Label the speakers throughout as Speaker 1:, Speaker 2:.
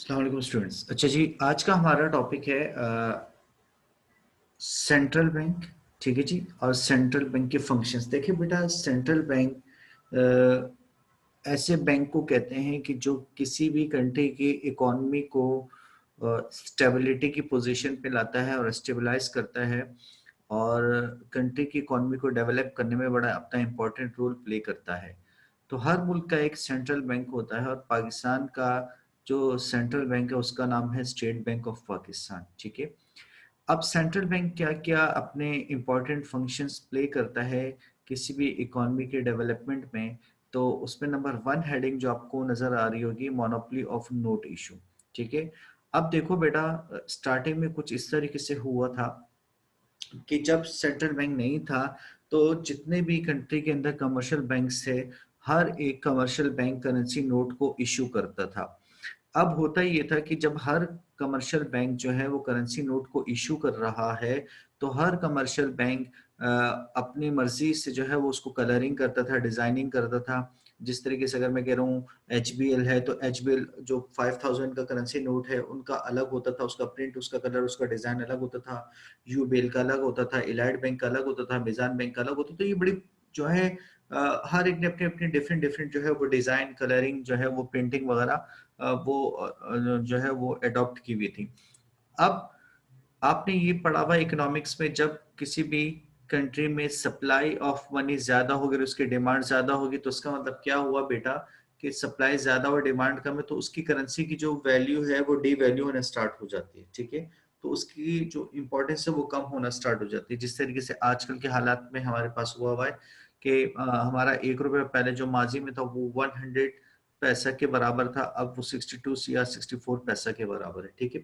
Speaker 1: अस्सलाम वालेकुम स्टूडेंट्स। अच्छा जी, आज का हमारा टॉपिक है सेंट्रल बैंक। ठीक है जी। और सेंट्रल बैंक के फंक्शंस। देखिए बेटा, सेंट्रल बैंक ऐसे बैंक को कहते हैं कि जो किसी भी कंट्री की इकोनॉमी को स्टेबिलिटी की पोजीशन पे लाता है और स्टेबलाइज करता है, और कंट्री की इकोनॉमी को डेवलप करने में बड़ा अपना इम्पोर्टेंट रोल प्ले करता है। तो हर मुल्क का एक सेंट्रल बैंक होता है, और पाकिस्तान का जो सेंट्रल बैंक है उसका नाम है स्टेट बैंक ऑफ पाकिस्तान। ठीक है। अब सेंट्रल बैंक क्या क्या अपने इम्पोर्टेंट फंक्शंस प्ले करता है किसी भी इकोनॉमी के डेवलपमेंट में, तो उसमें नंबर वन हेडिंग जो आपको नजर आ रही होगी, मोनोपोली ऑफ नोट इशू। ठीक है। अब देखो बेटा, स्टार्टिंग में कुछ इस तरीके से हुआ था कि जब सेंट्रल बैंक नहीं था, तो जितने भी कंट्री के अंदर कमर्शियल बैंक थे, हर एक कमर्शियल बैंक करेंसी नोट को इशू करता था। अब होता ये था कि जब हर कमर्शियल बैंक जो है वो करेंसी नोट को इशू कर रहा है, तो हर कमर्शियल बैंक अपनी मर्जी से जो है वो उसको कलरिंग करता था, डिजाइनिंग करता था। जिस तरीके से अगर मैं कह रहा हूँ HBL है, तो HBL जो 5000 का करेंसी नोट है उनका अलग होता था, उसका प्रिंट, उसका कलर, उसका डिजाइन अलग होता था। UBL का अलग होता था, इलाइट बैंक का अलग होता था, मिजान बैंक का अलग होता था। तो ये बड़ी जो है हर एक ने अपने अपने डिफरेंट डिफरेंट जो है वो डिजाइन, कलरिंग जो है वो प्रिंटिंग वगैरह जो है वो अडॉप्ट की हुई थी। अब आपने ये पढ़ा हुआ इकोनॉमिक्स में, जब किसी भी कंट्री में सप्लाई ऑफ मनी ज्यादा होगी और उसकी डिमांड ज्यादा होगी, तो उसका मतलब क्या हुआ बेटा कि सप्लाई ज्यादा और डिमांड कम है, तो उसकी करेंसी की जो वैल्यू है वो डी वैल्यू होना स्टार्ट हो जाती है। ठीक है। तो उसकी जो इम्पोर्टेंस है वो कम होना स्टार्ट हो जाती है। जिस तरीके से आजकल के हालात में हमारे पास हुआ हुआ है कि हमारा 1 रुपये पहले जो माजी में था वो 100 पैसा के बराबर था, अब वो 62 या 64 पैसा के बराबर है। ठीक है।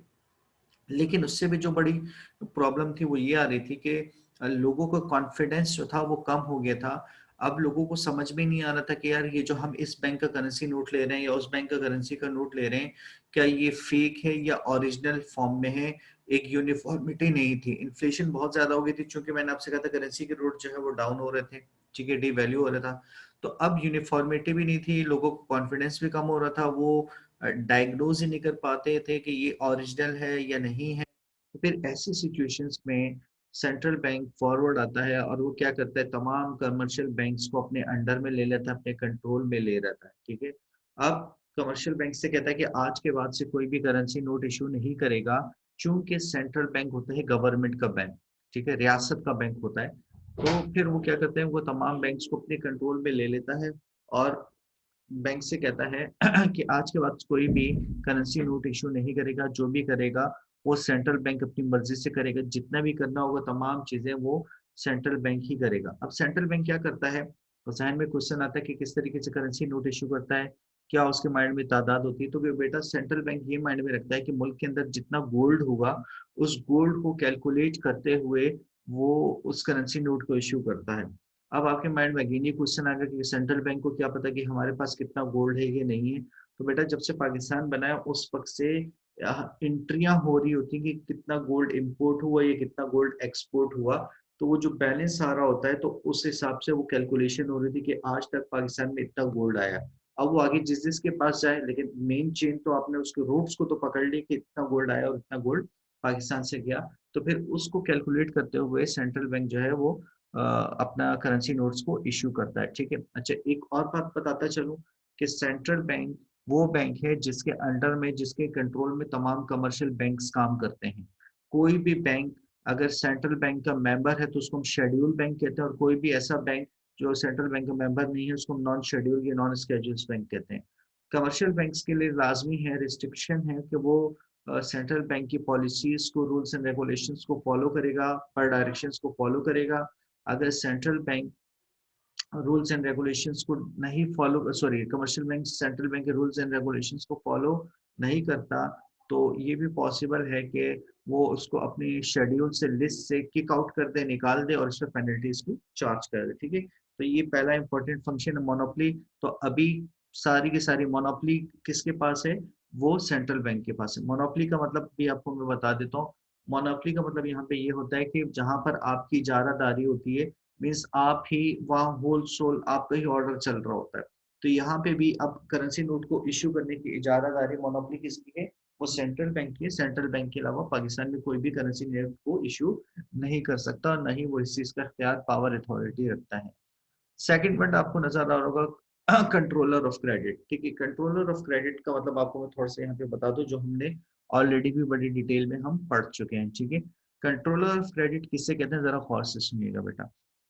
Speaker 1: लेकिन उससे भी जो बड़ी प्रॉब्लम थी वो ये आ रही थी कि लोगों का कॉन्फिडेंस जो था वो कम हो गया था। अब लोगों को समझ में नहीं आ रहा था कि यार ये जो हम इस बैंक का करेंसी नोट ले रहे हैं या उस बैंक का करेंसी का नोट ले रहे हैं, क्या ये फेक है या ओरिजिनल फॉर्म में है। एक यूनिफॉर्मिटी नहीं थी, इन्फ्लेशन बहुत ज्यादा हो गई थी, क्योंकि मैंने आपसे कहा था करेंसी के नोट जो है वो डाउन हो रहे थे। ठीक है, डी वैल्यू हो रहा था। तो अब यूनिफॉर्मिटी भी नहीं थी, लोगों को कॉन्फिडेंस भी कम हो रहा था, वो डायग्नोज ही नहीं कर पाते थे कि ये ओरिजिनल है या नहीं है। तो फिर ऐसी सिचुएशंस में सेंट्रल बैंक फॉरवर्ड आता है और वो क्या करता है, तमाम कमर्शियल बैंक्स को अपने अंडर में ले लेता है, अपने कंट्रोल में ले रहता है। ठीक है। अब कमर्शियल बैंक से कहता है कि आज के बाद से कोई भी करेंसी नोट इशू नहीं करेगा, चूंकि सेंट्रल बैंक होता है गवर्नमेंट का बैंक। ठीक है, रियासत का बैंक होता है। तो फिर वो क्या करते हैं, वो तमाम बैंक्स को अपने कंट्रोल में ले लेता है, और बैंक से कहता है कि आज के बाद कोई भी करेंसी नोट इशू नहीं करेगा। जो भी करेगा वो सेंट्रल बैंक अपनी मर्जी से करेगा, जितना भी करना होगा तमाम चीजें वो सेंट्रल बैंक ही करेगा। अब सेंट्रल बैंक क्या करता है, तो जहन में क्वेश्चन आता है कि किस तरीके से करेंसी नोट इशू करता है, क्या उसके माइंड में तादाद होती है। तो बेटा सेंट्रल बैंक ये माइंड में रखता है कि मुल्क के अंदर जितना गोल्ड होगा, उस गोल्ड को कैलकुलेट करते हुए वो उस करेंसी नोट को इशू करता है। अब आपके माइंड में अगेन ये क्वेश्चन आ गया कि सेंट्रल बैंक को क्या पता कि हमारे पास कितना गोल्ड है या नहीं है। तो बेटा जब से पाकिस्तान बना है उस वक्त से एंट्रियां हो रही होती कि कितना गोल्ड इंपोर्ट हुआ या कितना गोल्ड एक्सपोर्ट हुआ। तो वो जो बैलेंस आ रहा होता है, तो उस हिसाब से वो कैलकुलेशन हो रही थी कि आज तक पाकिस्तान में इतना गोल्ड आया। अब वो आगे जिस जिसके पास जाए, लेकिन मेन चेन तो आपने उसके रूट्स को तो पकड़ ली कि इतना गोल्ड आया और इतना गोल्ड पाकिस्तान से गया। तो फिर उसको कैलकुलेट करते हुए सेंट्रल बैंक जो है वो अपना करेंसी नोट्स को इशू करता है। ठीक है। अच्छा, एक और बात बताता चलूं कि सेंट्रल बैंक वो बैंक है जिसके अंडर में, जिसके कंट्रोल में तमाम कमर्शियल बैंक्स काम करते हैं। कोई भी बैंक अगर सेंट्रल बैंक का मेंबर है तो उसको हम शेड्यूल बैंक कहते हैं, और कोई भी ऐसा बैंक जो सेंट्रल बैंक का मेंबर नहीं है उसको हम नॉन शेड्यूल या नॉन स्केड्यूल बैंक कहते हैं। कमर्शियल बैंक्स के लिए लाजमी है, रिस्ट्रिक्शन है कि वो सेंट्रल बैंक की पॉलिसीज को, रूल्स एंड रेगुलेशंस को फॉलो करेगा, पर डायरेक्शंस को फॉलो करेगा। अगर central bank rules and regulations को नहीं follow, sorry, commercial bank central bank के रूल्स एंड रेगुलेशंस को फॉलो नहीं करता, तो ये भी पॉसिबल है कि वो उसको अपनी शेड्यूल से, लिस्ट से किक आउट कर दे, निकाल दे और इस पर पेनल्टीज भी चार्ज कर दे। ठीक है। तो ये पहला इंपॉर्टेंट फंक्शन है मोनोपली। तो अभी सारी की सारी मोनोपली किसके पास है, वो सेंट्रल बैंक के पास है। मोनोपली का मतलब भी आपको मैं बता देता हूँ। मोनोपली का मतलब यहाँ पे ये होता है कि जहां पर आपकी इजारादारी होती है, मीन्स आप ही वहाँ होल सोल आपका ही ऑर्डर चल रहा होता है। तो यहाँ पे भी अब करेंसी नोट को इश्यू करने की इजारादारी मोनोपली किसकी है, वो सेंट्रल बैंक की है, सेंट्रल बैंक के अलावा पाकिस्तान में कोई भी करेंसी नोट को इशू नहीं कर सकता और न ही वो इस चीज का इख्तियार पावर अथॉरिटी रखता है। सेकंड पॉइंट आपको नजर आ रहा होगा कंट्रोलर ऑफ क्रेडिट। ठीक है, कंट्रोलर ऑफ क्रेडिट का मतलब आपको मैं थोड़ा सा यहाँ पे बता दूं, जो हमने ऑलरेडी भी बड़ी डिटेल में हम पढ़ चुके हैं। ठीक है, कंट्रोलर ऑफ क्रेडिट किससे कहते हैं, जरा गौर से सुनिएगा बेटा।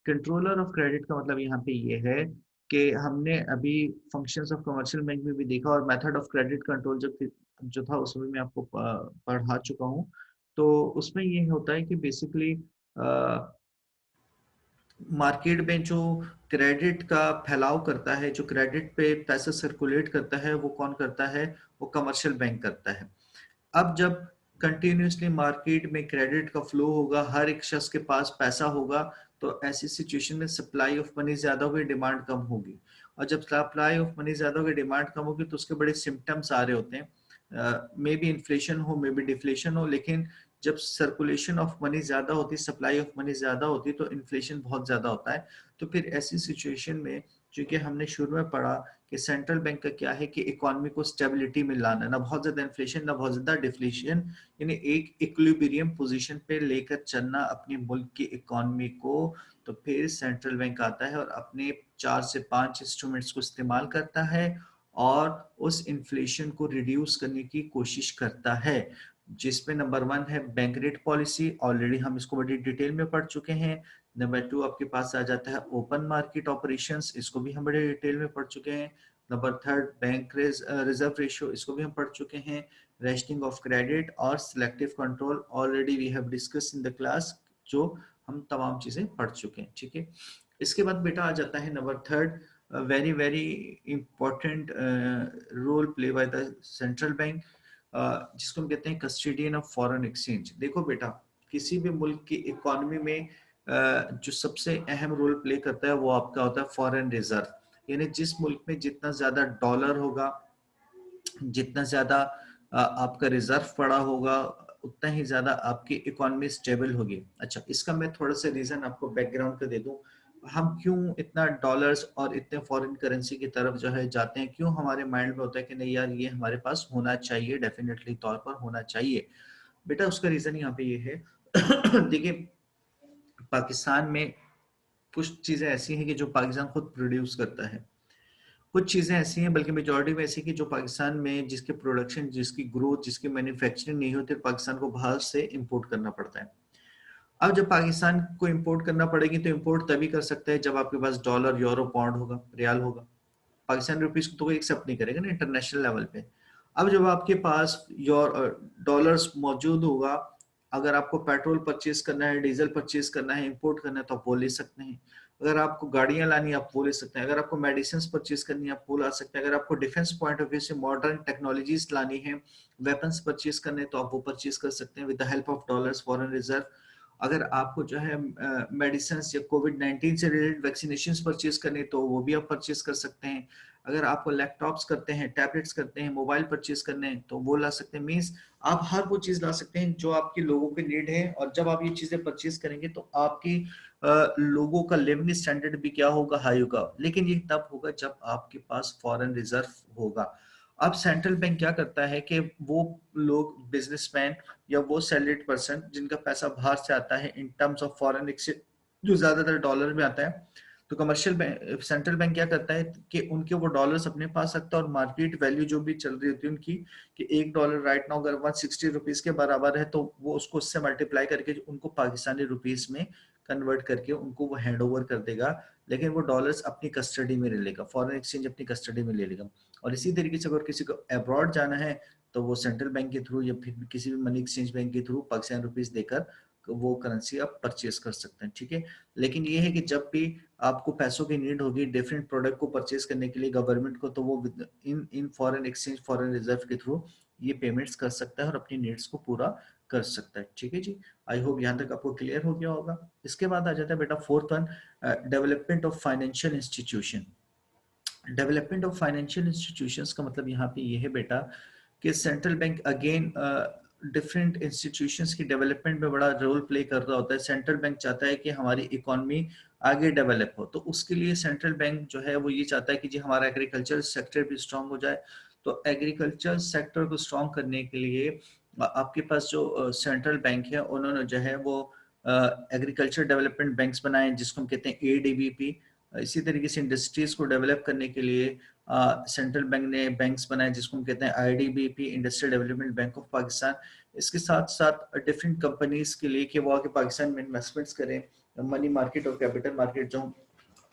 Speaker 1: कंट्रोलर ऑफ क्रेडिट का मतलब यहाँ पे ये है कि हमने अभी फंक्शंस ऑफ कमर्शियल बैंक में भी देखा और मेथड ऑफ क्रेडिट कंट्रोल जो था उसमें मैं आपको पढ़ा चुका हूँ। तो उसमें ये होता है कि बेसिकली मार्केट में जो क्रेडिट का फैलाव करता है, जो क्रेडिट पे पैसा सर्कुलेट करता है, वो कौन करता है, वो कमर्शियल बैंक करता है। अब जब कंटिन्यूसली मार्केट में क्रेडिट का फ्लो होगा, हर एक शख्स के पास पैसा होगा, तो ऐसी सिचुएशन में सप्लाई ऑफ मनी ज्यादा होगी, डिमांड कम होगी। और जब सप्लाई ऑफ मनी ज्यादा होगी, डिमांड कम होगी, तो उसके बड़े सिम्टम्स आ रहे होते हैं। मे बी इन्फ्लेशन हो, मे बी डिफ्लेशन हो, लेकिन जब सर्कुलेशन ऑफ मनी ज्यादा होती है, सप्लाई ऑफ मनी ज्यादा होती है, तो इन्फ्लेशन बहुत ज्यादा होता है। तो फिर ऐसी सिचुएशन में, चूंकि हमने शुरू में पढ़ा कि सेंट्रल बैंक का क्या है कि इकोनॉमी को स्टेबिलिटी में लाना, ना बहुत ज्यादा इन्फ्लेशन ना बहुत ज्यादा डिफ्लेशन, यानी एक इक्विलिब्रियम पोजीशन पे लेकर चलना अपने मुल्क की इकोनॉमी को। तो फिर सेंट्रल बैंक आता है और अपने 4 से 5 इंस्ट्रूमेंट्स को इस्तेमाल करता है और उस इन्फ्लेशन को रिड्यूस करने की कोशिश करता है, जिसमें नंबर 1 है बैंक रेट पॉलिसी, ऑलरेडी हम इसको बड़ी डिटेल में पढ़ चुके हैं। नंबर 2 आपके पास आ जाता है ओपन मार्केट ऑपरेशंस, इसको भी हम बड़े डिटेल में पढ़ चुके हैं। नंबर 3 बैंक रिजर्व रेशियो, इसको भी हम पढ़ चुके हैं। रेशनिंग ऑफ क्रेडिट और selective control, already we have discuss in the class, जो हम तमाम चीजें पढ़ चुके हैं। ठीक है, इसके बाद बेटा आ जाता है number 3, very very important role play by the central bank, जिसको हम कहते हैं कस्टोडियन ऑफ फॉरेन एक्सचेंज। देखो बेटा, किसी भी मुल्क की इकोनॉमी में जो सबसे अहम रोल प्ले करता है वो आपका होता है फॉरेन रिजर्व। यानी जिस मुल्क में जितना ज्यादा डॉलर होगा, जितना ज्यादा आपका रिजर्व पड़ा होगा, उतना ही ज्यादा आपकी इकोनॉमी स्टेबल होगी। अच्छा, इसका मैं थोड़ा सा रीजन आपको बैकग्राउंड का दे दूं, हम क्यों इतना डॉलर्स और इतने फॉरेन करेंसी की तरफ जो है जाते हैं, क्यों हमारे माइंड में होता है कि नहीं यार ये हमारे पास होना चाहिए, डेफिनेटली तौर पर होना चाहिए। बेटा उसका रीजन यहाँ पे ये है देखिए, पाकिस्तान में कुछ चीजें ऐसी हैं कि जो पाकिस्तान खुद प्रोड्यूस करता है, कुछ चीजें ऐसी हैं, बल्कि मेजोरिटी में ऐसी कि जो पाकिस्तान में जिसके प्रोडक्शन, जिसकी ग्रोथ, जिसकी मैन्युफैक्चरिंग नहीं होती, पाकिस्तान को बाहर से इंपोर्ट करना पड़ता है। अब जब पाकिस्तान को इंपोर्ट करना पड़ेगी तो इंपोर्ट तभी कर सकता है जब आपके पास डॉलर, यूरो, पाउंड होगा, रियाल होगा। पाकिस्तान रुपीस को तो कोई एक्सेप्ट नहीं करेगा ना इंटरनेशनल लेवल पे। अब जब आपके पास योर डॉलर्स मौजूद होगा, अगर आपको पेट्रोल परचेज करना है, डीजल परचेज करना है, इंपोर्ट करना है, तो आप वो ले सकते हैं। अगर आपको गाड़ियां लानी है, आप वो ले सकते हैं। अगर आपको मेडिसिन परचेज करनी है, आप वो ला सकते हैं। अगर आपको डिफेंस पॉइंट ऑफ व्यू से मॉडर्न टेक्नोलॉजीज लानी है, वेपन्स परचेज करने, तो आप वो परचेज कर सकते हैं with the help of dollars, foreign reserve. अगर आपको जो है मेडिसिन या कोविड-19 से रिलेटेड वैक्सीनेशन परचेज करने, तो वो भी आप परचेज कर सकते हैं। अगर आपको लैपटॉप्स करते हैं, टैबलेट्स करते हैं, मोबाइल परचेज करने हैं, तो वो ला सकते हैं। मीन्स आप हर वो चीज ला सकते हैं जो आपके लोगों के नीड है। और जब आप ये चीजें परचेज करेंगे तो आपकी लोगों का लिविंग स्टैंडर्ड भी क्या होगा, हाई होगा। लेकिन ये तब होगा जब आपके पास फॉरेन रिजर्व होगा। अब सेंट्रल बैंक क्या करता है कि वो लोग, बिजनेसमैन या वो सैलरीड पर्सन जिनका पैसा बाहर से आता है in terms of foreign exchange, जो ज्यादातर डॉलर में आता है, तो कमर्शियल बैंक, सेंट्रल बैंक क्या करता है कि उनके वो डॉलर्स अपने पास रखता है और मार्केट वैल्यू जो भी चल रही होती है उनकी, कि $1 राइट नाउ अगर 160 रुपीज के बराबर है, तो वो उसको उससे मल्टीप्लाई करके उनको पाकिस्तानी रुपीस में कन्वर्ट करके उनको वो हैंड ओवर कर देगा। लेकिन वो डॉलर्स अपनी कस्टडी में ले लेगा, फॉरेन एक्सचेंज अपनी कस्टडी में ले लेगा। और इसी तरीके से अगर किसी को अब्रॉड जाना है, तो वो सेंट्रल बैंक के थ्रू या फिर किसी भी मनी एक्सचेंज बैंक के थ्रू पाकिस्तान रुपीस देकर वो करेंसी आप परचेज कर सकते हैं। ठीक है, लेकिन ये है कि जब भी आपको पैसों की नीड होगी डिफरेंट प्रोडक्ट को परचेज करने के लिए गवर्नमेंट को, तो वो इन इन फॉरेन एक्सचेंज, फॉरेन रिजर्व के थ्रू ये पेमेंट्स कर सकता है और अपनी नीड्स को पूरा कर सकता है। ठीक है जी, आई होप यहाँ तक आपको क्लियर हो गया होगा। इसके बाद आ जाता है बेटा fourth one, development of financial institution. Development of financial institutions का मतलब यहाँ पे ये है बेटा कि central bank again different institutions की डेवलपमेंट में बड़ा रोल प्ले कर रहा होता है। सेंट्रल बैंक चाहता है कि हमारी इकोनॉमी आगे डेवलप हो, तो उसके लिए सेंट्रल बैंक जो है वो ये चाहता है कि जी हमारा एग्रीकल्चर सेक्टर भी स्ट्रांग हो जाए। तो एग्रीकल्चर सेक्टर को स्ट्रॉन्ग करने के लिए आपके पास जो सेंट्रल बैंक है उन्होंने जो है वो एग्रीकल्चर डेवलपमेंट बैंक्स बनाए जिसको हम कहते हैं एडीबीपी। इसी तरीके से इंडस्ट्रीज को डेवलप करने के लिए सेंट्रल बैंक ने बैंक्स बनाए जिसको हम कहते हैं IDBP, industrial development bank of Pakistan. इसके साथ साथ डिफरेंट कंपनीज के लिए कि वो आके पाकिस्तान में इन्वेस्टमेंट्स करें, मनी मार्केट और कैपिटल मार्केट जो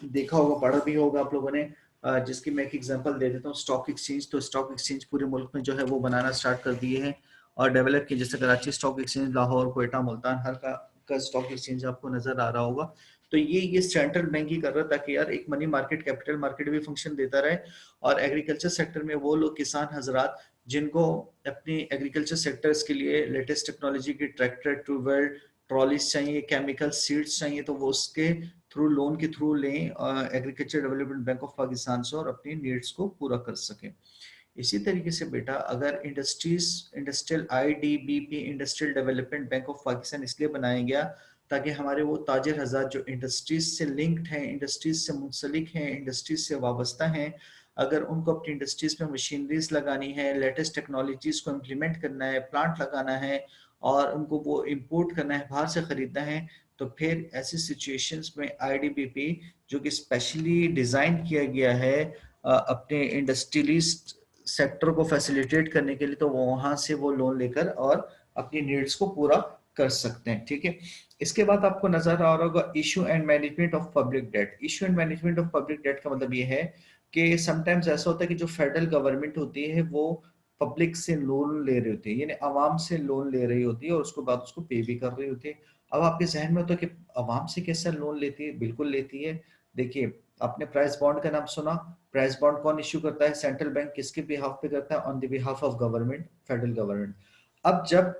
Speaker 1: देखा होगा, पढ़ा भी होगा आप लोगों ने, जिसकी मैं एक एग्जांपल दे देता हूँ, स्टॉक एक्सचेंज। तो स्टॉक एक्सचेंज पूरे मुल्क में जो है वो बनाना स्टार्ट कर दिए हैं और डेवलप किए, जैसे कराची स्टॉक एक्सचेंज, लाहौर, क्वेटा, मुल्तान, हर का स्टॉक एक्सचेंज आपको नजर आ रहा होगा। तो ये सेंट्रल बैंक ही कर रहा है ताकि यार एक मनी मार्केट, कैपिटल मार्केट भी फंक्शन देता रहे और एग्रीकल्चर सेक्टर में वो लोग किसान हजरात जिनको अपनी एग्रीकल्चर सेक्टर्स के लिए लेटेस्ट टेक्नोलॉजी की ट्रैक्टर, ट्यूबवेल, ट्रॉलीज चाहिए, केमिकल सीड्स चाहिए, तो वो उसके थ्रू लोन के थ्रू लें agriculture development bank of Pakistan से और अपनी नीड्स को पूरा कर सकें। इसी तरीके से बेटा अगर industrial IDBP, industrial development bank of Pakistan इसलिए बनाया गया ताकि हमारे वो ताजिर हज़ार जो इंडस्ट्रीज से लिंक्ड हैं, इंडस्ट्रीज से मुंसलिक हैं, इंडस्ट्रीज से वाबस्ता हैं, अगर उनको अपनी इंडस्ट्रीज में मशीनरीज लगानी है, लेटेस्ट टेक्नोलॉजीज को इम्प्लीमेंट करना है, प्लांट लगाना है और उनको वो इम्पोर्ट करना है, बाहर से खरीदना है, तो फिर ऐसी सिचुएशंस में आईडीबीपी जो कि स्पेशली डिज़ाइन किया गया है अपने इंडस्ट्रियलिस्ट सेक्टर को फैसिलिटेट करने के लिए, तो वो वहां से वो लोन लेकर और अपनी नीड्स को पूरा कर सकते हैं। ठीक है, इसके बाद आपको नजर आ रहा होगा issue and management of public debt. Issue and management of public debt का मतलब ये है कि समटाइम्स ऐसा होता है कि जो फेडरल गवर्नमेंट होती है वो पब्लिक से लोन ले रही होती है, यानी आवाम से लोन ले रही होती है और उसके बाद उसको पे भी कर रही होती है। अब आपके जहन में होता है कि आवाम से कैसे लोन लेती है? बिल्कुल लेती है। देखिए, आपने प्राइस बॉन्ड का नाम सुना। प्राइस बॉन्ड कौन इश्यू करता है? Central bank. किसके बिहाफ पे करता है? On the behalf of government, federal government. अब जब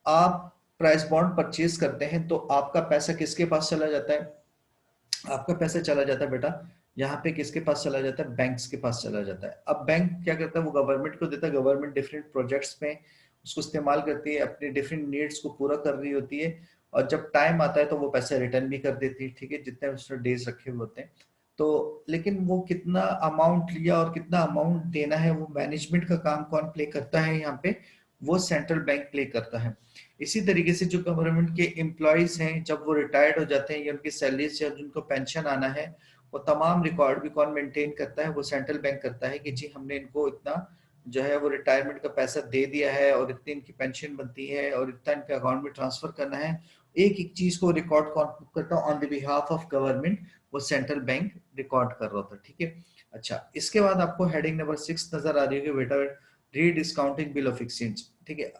Speaker 1: आप प्राइस बॉन्ड परचेज करते हैं तो आपका पैसा किसके पास चला जाता है? आपका पैसा चला जाता है बेटा यहाँ पे किसके पास चला जाता है? बैंक्स के पास चला जाता है। अब बैंक क्या करता है? वो गवर्नमेंट को देता है। गवर्नमेंट डिफरेंट प्रोजेक्ट्स में उसको इस्तेमाल करती है, अपने डिफरेंट नीड्स को पूरा कर रही होती है और जब टाइम आता है तो वो पैसा रिटर्न भी कर देती है। ठीक है, जितने उसने डेज रखे हुए होते हैं। तो लेकिन वो कितना अमाउंट लिया और कितना अमाउंट देना है, वो मैनेजमेंट का काम कौन प्ले करता है यहाँ पे? वो सेंट्रल बैंक प्ले करता है। इसी तरीके से जो गवर्नमेंट के एम्प्लॉयज हैं जब वो रिटायर्ड हो जाते हैं या उनकी सैलरीज या जिनको पेंशन आना है, वो तमाम रिकॉर्ड भी कौन मेंटेन करता है? वो सेंट्रल बैंक करता है कि जी हमने इनको इतना जो है वो रिटायरमेंट का पैसा दे दिया है और इतनी इनकी पेंशन बनती है और इतना इनके अकाउंट में ट्रांसफर करना है। एक एक चीज को रिकॉर्ड कौन करता है? On the behalf of government वो सेंट्रल बैंक रिकॉर्ड कर रहा होता है। ठीक है, अच्छा, इसके बाद आपको हेडिंग नंबर 6 नजर आ रही है बेटा, री डिस्काउंटिंग बिल ऑफ एक्सचेंज। ठीक है,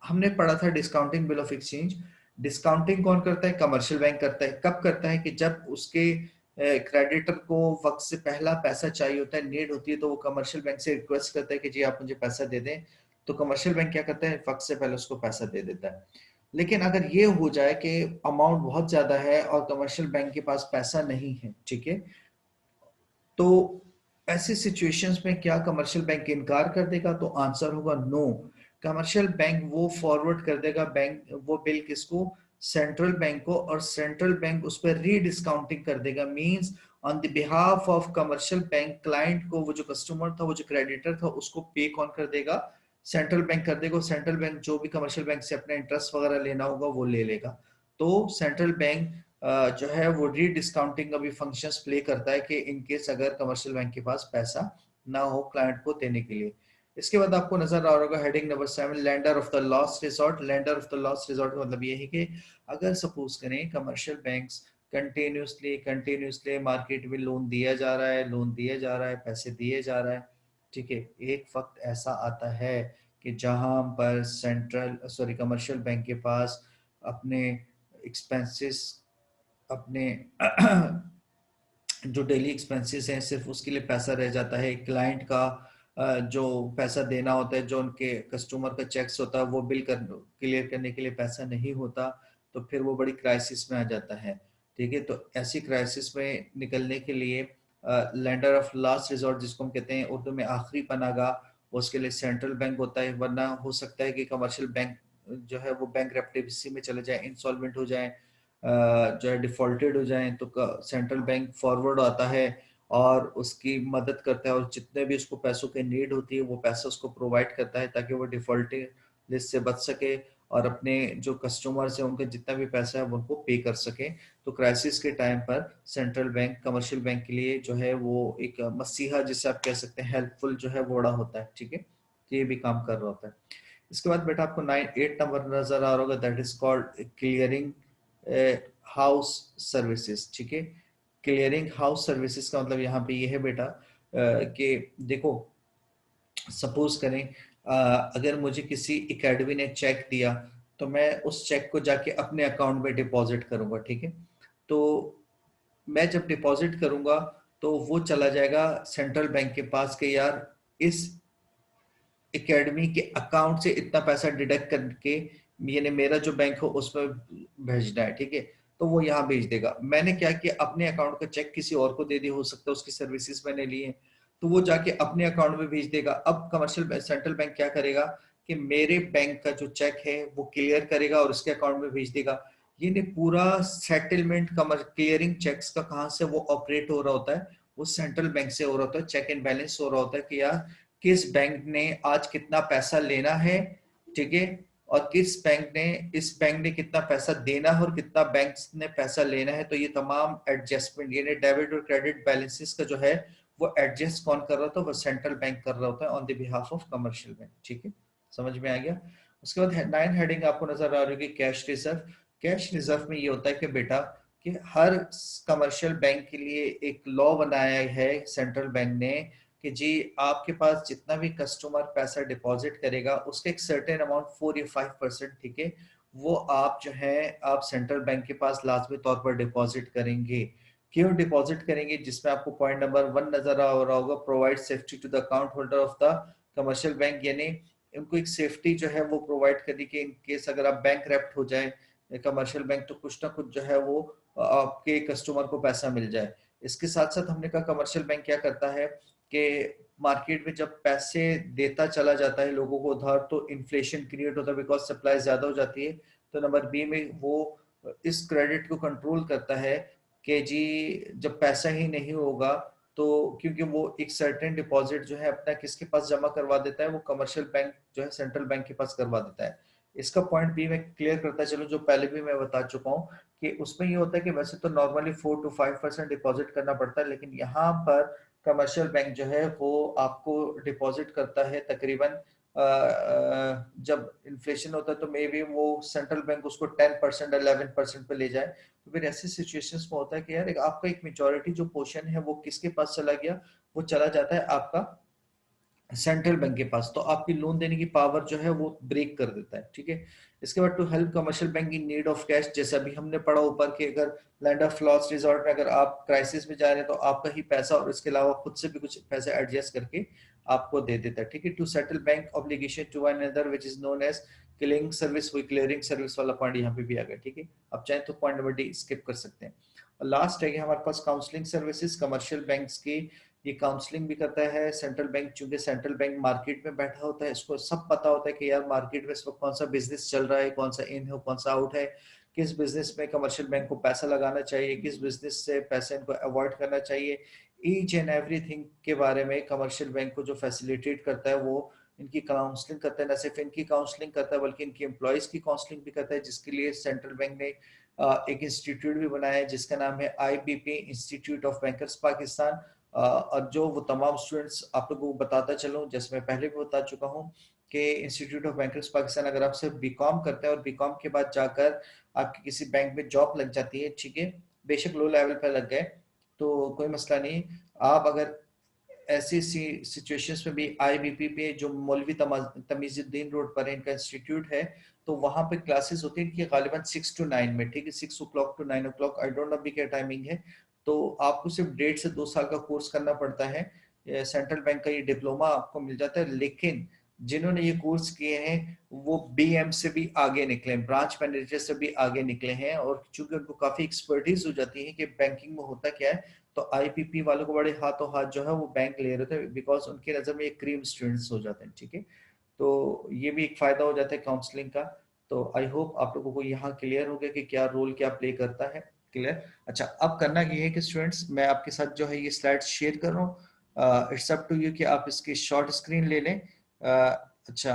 Speaker 1: हमने पढ़ा था discounting bill of exchange. Discounting कौन करता है? कमर्शियल बैंक करता है। कब करता है? कि जब उसके क्रेडिटर को वक्त से पहला पैसा चाहिए होता है, नीड होती है, तो वो कमर्शियल बैंक से रिक्वेस्ट करता है कि जी आप मुझे पैसा दे दें। तो कमर्शियल बैंक क्या करता है? वक्त से पहले उसको पैसा दे देता है। लेकिन अगर ये हो जाए कि अमाउंट बहुत ज्यादा है और कमर्शियल बैंक के पास पैसा नहीं है, ठीक है, तो ऐसी सिचुएशंस में क्या कमर्शियल बैंक इनकार कर देगा? तो आंसर होगा नो। कमर्शियल बैंक वो फॉरवर्ड कर देगा बैंक वो बिल किसको? सेंट्रल बैंक को, और सेंट्रल बैंक उस पर रीडिस्काउंटिंग कर देगा। Means on the behalf of commercial bank client को, वो जो कस्टमर था, वो जो क्रेडिटर था, उसको पे कौन कर देगा? सेंट्रल बैंक कर देगा। सेंट्रल बैंक जो भी कमर्शियल बैंक से अपना इंटरेस्ट वगैरह लेना होगा वो ले लेगा। तो सेंट्रल बैंक जो है वो रीडिस्काउंटिंग का भी फंक्शंस प्ले करता है कि इनकेस अगर कमर्शियल बैंक के पास पैसा ना हो क्लाइंट को देने के लिए। इसके बाद आपको नजर आ रहा होगा heading number 7, lender of the last resort. Lender of the last resort का मतलब ये है कि अगर सपोज करें कमर्शियल बैंक्स कंटिन्यूसली मार्केट में लोन दिया जा रहा है, लोन दिया जा रहा है, पैसे दिए जा रहा है, ठीक है, एक वक्त ऐसा आता है कि जहां पर कमर्शियल बैंक के पास अपने एक्सपेंसेस, अपने जो डेली एक्सपेंसेस हैं सिर्फ उसके लिए पैसा रह जाता है। क्लाइंट का जो पैसा देना होता है, जो उनके कस्टमर का चेक्स होता है, वो बिल क्लियर करने के लिए पैसा नहीं होता, तो फिर वो बड़ी क्राइसिस में आ जाता है। ठीक है, तो ऐसी क्राइसिस में निकलने के लिए लैंडर ऑफ लास्ट रिजॉर्ट जिसको हम कहते हैं उर्दू में आखिरी पनागाह, उसके लिए सेंट्रल बैंक होता है। वरना हो सकता है कि कमर्शियल बैंक जो है वो बैंक में चले जाए, इंसॉल्वेंट हो जाए, जो है डिफॉल्टेड हो जाए, तो सेंट्रल बैंक फॉरवर्ड आता है और उसकी मदद करता है, और जितने भी उसको पैसों की नीड होती है वो पैसा उसको प्रोवाइड करता है ताकि वो डिफॉल्टिंग लिस्ट से बच सके और अपने जो कस्टमर्स हैं उनका जितना भी पैसा है वो उनको पे कर सके। तो क्राइसिस के टाइम पर सेंट्रल बैंक कमर्शियल बैंक के लिए जो है वो एक मसीहा जिसे आप कह सकते हैं, हेल्पफुल जो है बड़ा होता है। ठीक है, तो ये भी काम कर रहा होता है। इसके बाद बेटा आपको 8 नंबर नजर आ रहा होगा, that is called clearing house services. ठीक है, क्लियरिंग हाउस सर्विसेज का मतलब यहाँ पे ये है बेटा कि देखो, सपोज करें अगर मुझे किसी एकेडमी ने चेक दिया तो मैं उस चेक को जाके अपने अकाउंट में डिपॉजिट करूंगा। ठीक है, तो मैं जब डिपॉजिट करूंगा तो वो चला जाएगा सेंट्रल बैंक के पास कि यार इस एकेडमी के अकाउंट से इतना पैसा डिडक्ट करके यानी मेरा जो बैंक हो उसमें भेजना है। ठीक है, तो वो यहाँ भेज देगा। मैंने क्या किया, अपने अकाउंट का चेक किसी और को दे दिया, हो सकता है उसकी सर्विसेज मैंने ली है, तो वो जाके अपने अकाउंट में भेज देगा। अब कमर्शियल सेंट्रल बैंक क्या करेगा कि मेरे बैंक का जो चेक है वो क्लियर करेगा और उसके अकाउंट में भेज देगा। ये नहीं, पूरा सेटलमेंट क्लियरिंग चेक्स का कहाँ से वो ऑपरेट हो रहा होता है, वो सेंट्रल बैंक से हो रहा होता है। चेक एंड बैलेंस हो रहा होता है कि यार किस बैंक ने आज कितना पैसा लेना है। ठीक है, और किस बैंक ने, इस बैंक ने कितना पैसा देना है और कितना बैंक ने पैसा लेना है। तो ये तमाम एडजस्टमेंट यानी डेबिट और क्रेडिट बैलेंसेस का जो है वो एडजस्ट कौन कर रहा होता है, वो सेंट्रल बैंक कर रहा होता है on the behalf of commercial bank. ठीक है, समझ में आ गया। उसके बाद 9 हेडिंग आपको नजर आ रही है, कैश रिजर्व। कैश रिजर्व में ये होता है कि बेटा कि हर कमर्शियल बैंक के लिए एक लॉ बनाया है सेंट्रल बैंक ने कि जी आपके पास जितना भी कस्टमर पैसा डिपॉजिट करेगा उसका एक सर्टेन अमाउंट 4 या 5%, ठीक है, वो आप जो है आप सेंट्रल बैंक के पास लाजमी तौर पर डिपॉजिट करेंगे। क्यों डिपॉजिट करेंगे, जिसमें आपको पॉइंट नंबर 1 नजर आ रहा होगा, provide safety to the account holder of the commercial bank, यानी उनको एक सेफ्टी जो है वो प्रोवाइड करनी कि इन केस अगर आप बैंक रैप्ट हो जाए कमर्शियल बैंक तो कुछ ना कुछ जो है वो आपके कस्टमर को पैसा मिल जाए। इसके साथ साथ हमने कहा कमर्शियल बैंक क्या करता है कि मार्केट में जब पैसे देता चला जाता है लोगों को उधार तो इन्फ्लेशन क्रिएट होता है बिकॉज सप्लाई ज्यादा हो जाती है। तो नंबर बी में वो इस क्रेडिट को कंट्रोल करता है कि जी जब पैसा ही नहीं होगा तो, क्योंकि वो एक सर्टेन डिपॉजिट जो है अपना किसके पास जमा करवा देता है, वो कमर्शियल बैंक जो है सेंट्रल बैंक के पास करवा देता है। इसका पॉइंट बी में क्लियर करता चलो, जो पहले भी मैं बता चुका हूँ कि उसमें ये होता है कि वैसे तो नॉर्मली 4 to 5% डिपॉजिट करना पड़ता है, लेकिन यहाँ पर कमर्शियल बैंक जो है वो आपको डिपॉजिट करता है तकरीबन जब इन्फ्लेशन होता है तो मे बी वो सेंट्रल बैंक उसको 10% 11% पे ले जाए। तो फिर ऐसी सिचुएशंस में होता है कि यार आपका एक मेजोरिटी जो पोर्शन है वो किसके पास चला गया, वो चला जाता है आपका सेंट्रल बैंक के पास। तो आपकी लोन देने की पावर जो है वो ब्रेक कर देता है। ठीक है, इसके बाद to help commercial bank in need of cash, जैसे अभी हमने पढ़ा ऊपर कि अगर लैंड ऑफ लास्ट रिजॉर्ट में अगर आप क्राइसिस में जा रहे हैं तो आपका ही पैसा और इसके अलावा खुद से भी कुछ पैसा एडजस्ट करके आपको दे देता है। ठीक है, to settle bank obligation to one another which is known as clearing service, वही क्लियरिंग सर्विस वाला पॉइंट यहाँ पे भी आ गया। ठीक है, आप चाहें तो पॉइंट नंबर डी स्किप कर सकते हैं। और लास्ट है कि हमारे पास काउंसलिंग सर्विसेज कमर्शियल बैंक्स की, ये काउंसलिंग भी करता है सेंट्रल बैंक। चूंकि सेंट्रल बैंक मार्केट में बैठा होता है, इसको सब पता होता है कि यार मार्केट में इस वक्त कौन सा बिजनेस चल रहा है, कौन सा इन है कौन सा आउट है, किस बिजनेस में कमर्शियल बैंक को पैसा लगाना चाहिए, किस बिजनेस से पैसे इनको अवॉइड करना चाहिए। ईच एंड एवरीथिंग के बारे में कमर्शियल बैंक को जो फैसिलिटेट करता है वो इनकी काउंसलिंग करता है। न सिर्फ इनकी काउंसलिंग करता है बल्कि इनकी एम्प्लॉयज की काउंसलिंग भी करता है, जिसके लिए सेंट्रल बैंक ने एक इंस्टीट्यूट भी बनाया है जिसका नाम है IBP, institute of bankers Pakistan. और जो वो तमाम स्टूडेंट्स आप लोगों को बताता चलूं, जैसे मैं पहले भी बता चुका हूं कि इंस्टीट्यूट ऑफ बैंकर्स पाकिस्तान अगर आप सिर्फ बीकॉम करते हैं और बीकॉम के बाद जाकर आपकी किसी बैंक में जॉब लग जाती है, ठीक है, बेशक लो लेवल पर लग गए तो कोई मसला नहीं। आप अगर ऐसी सिचुएशंस में भी IBP पे जो मौलवी तमीजुद्दीन रोड पर इनका इंस्टीट्यूट है, तो वहां पे क्लासेस होती है इनकी गालिबन 6 to 9 में। ठीक है, 6 o'clock to 9 o'clock, I don't know अभी क्या टाइमिंग है। तो आपको सिर्फ 1.5 से 2 साल का कोर्स करना पड़ता है। सेंट्रल बैंक का ये डिप्लोमा आपको मिल जाता है, लेकिन जिन्होंने ये कोर्स किए हैं वो BM से भी आगे निकले, ब्रांच मैनेजर से भी आगे निकले हैं, और चूंकि उनको काफी एक्सपर्टीज हो जाती है कि बैंकिंग में होता क्या है, तो IBP वालों को बड़े हाथों हाथ जो है वो बैंक ले रहे थे, बिकॉज उनकी नजर में ये क्रीम स्टूडेंट्स हो जाते हैं। ठीक है, तो ये भी एक फायदा हो जाता है काउंसलिंग का। तो आई होप आप लोगों को यहाँ क्लियर हो गया कि क्या रोल क्या प्ले करता है क्लियर? अच्छा, अब करना ये है कि स्टूडेंट्स मैं आपके साथ जो है ये स्लाइड्स शेयर कर रहा हूँ। इट्स अप टू यू कि आप इसकी शॉर्ट स्क्रीन ले लें। अच्छा,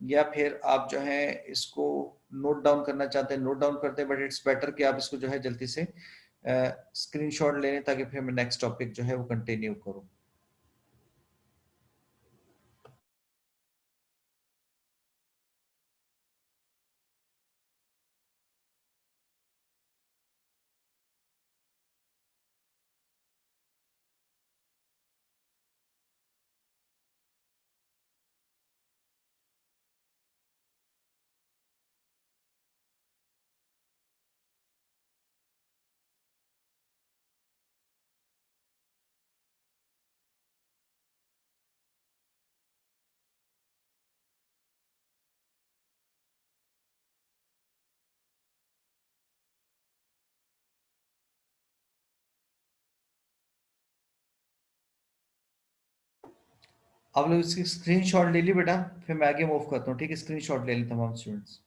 Speaker 1: या फिर आप जो है इसको नोट डाउन करना चाहते हैं नोट डाउन करते हैं, बट इट्स बेटर कि आप इसको जो है जल्दी से स्क्रीनशॉट ले लें ताकि फिर मैं नेक्स्ट टॉपिक जो है वो कंटिन्यू करूँ। आप लोग इसकी स्क्रीनशॉट ले ली बेटा, फिर मैं आगे मूव करता हूँ, ठीक है? स्क्रीनशॉट ले लें तमाम स्टूडेंट्स।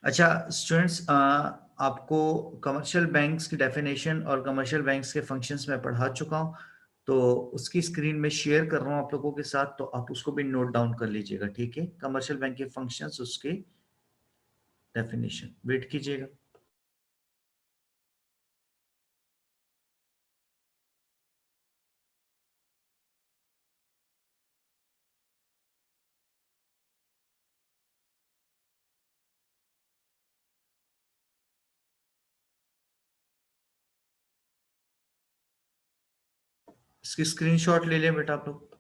Speaker 1: अच्छा स्टूडेंट्स, आपको कमर्शियल बैंक्स की डेफिनेशन और कमर्शियल बैंक्स के फंक्शंस में पढ़ा चुका हूँ, तो उसकी स्क्रीन में शेयर कर रहा हूँ आप लोगों के साथ, तो आप उसको भी नोट डाउन कर लीजिएगा, ठीक है? कमर्शियल बैंक के फंक्शंस, उसके डेफिनेशन, वेट कीजिएगा। इसकी स्क्रीनशॉट ले लें बेटा आप लोग।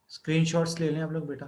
Speaker 1: स्क्रीनशॉट्स ले लें आप लोग बेटा।